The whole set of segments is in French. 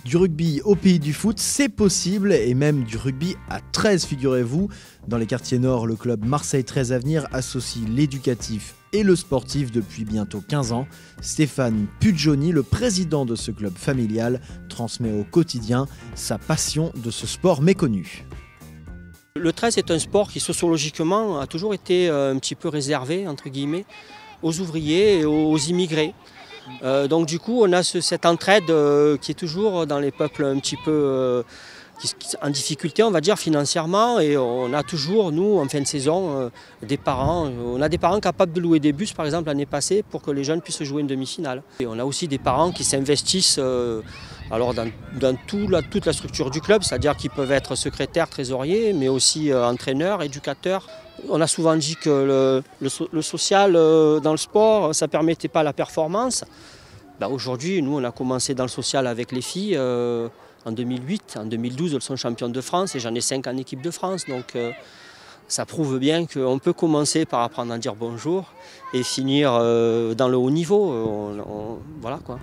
Du rugby au pays du foot, c'est possible, et même du rugby à 13, figurez-vous. Dans les quartiers nord, le club Marseille 13 Avenir associe l'éducatif et le sportif depuis bientôt 15 ans. Stéphane Puggioni, le président de ce club familial, transmet au quotidien sa passion de ce sport méconnu. Le 13 est un sport qui sociologiquement a toujours été un petit peu réservé, entre guillemets, aux ouvriers et aux immigrés. Donc du coup on a cette entraide qui est toujours dans les peuples un petit peu en difficulté, on va dire, financièrement, et on a toujours, nous, en fin de saison, des parents. On a des parents capables de louer des bus, par exemple, l'année passée, pour que les jeunes puissent jouer une demi-finale. Et on a aussi des parents qui s'investissent dans toute la structure du club, c'est-à-dire qu'ils peuvent être secrétaires, trésoriers, mais aussi entraîneurs, éducateurs. On a souvent dit que le social dans le sport, ça ne permettait pas la performance. Aujourd'hui, nous, on a commencé dans le social avec les filles en 2008. En 2012, elles sont championnes de France et j'en ai 5 en équipe de France. Donc ça prouve bien qu'on peut commencer par apprendre à dire bonjour et finir dans le haut niveau. Voilà quoi.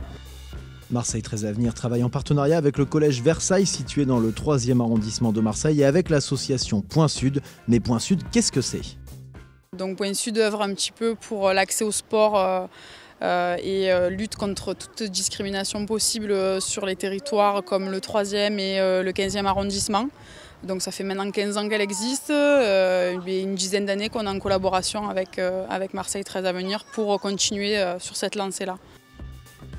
Marseille 13 Avenir travaille en partenariat avec le collège Versailles situé dans le 3e arrondissement de Marseille et avec l'association Point Sud. Mais Point Sud, qu'est-ce que c'est? Donc Point Sud œuvre un petit peu pour l'accès au sport et lutte contre toute discrimination possible sur les territoires comme le 3e et le 15e arrondissement. Donc ça fait maintenant 15 ans qu'elle existe, et une dizaine d'années qu'on est en collaboration avec Marseille 13 Avenir pour continuer sur cette lancée-là.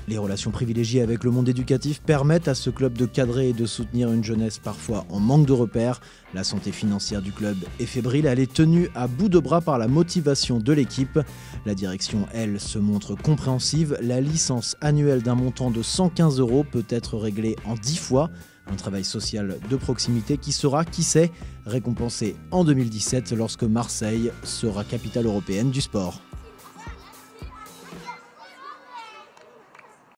Les relations privilégiées avec le monde éducatif permettent à ce club de cadrer et de soutenir une jeunesse parfois en manque de repères. La santé financière du club est fébrile, elle est tenue à bout de bras par la motivation de l'équipe. La direction, elle, se montre compréhensive. La licence annuelle d'un montant de 115 € peut être réglée en 10 fois. Un travail social de proximité qui sera, qui sait, récompensé en 2017 lorsque Marseille sera capitale européenne du sport.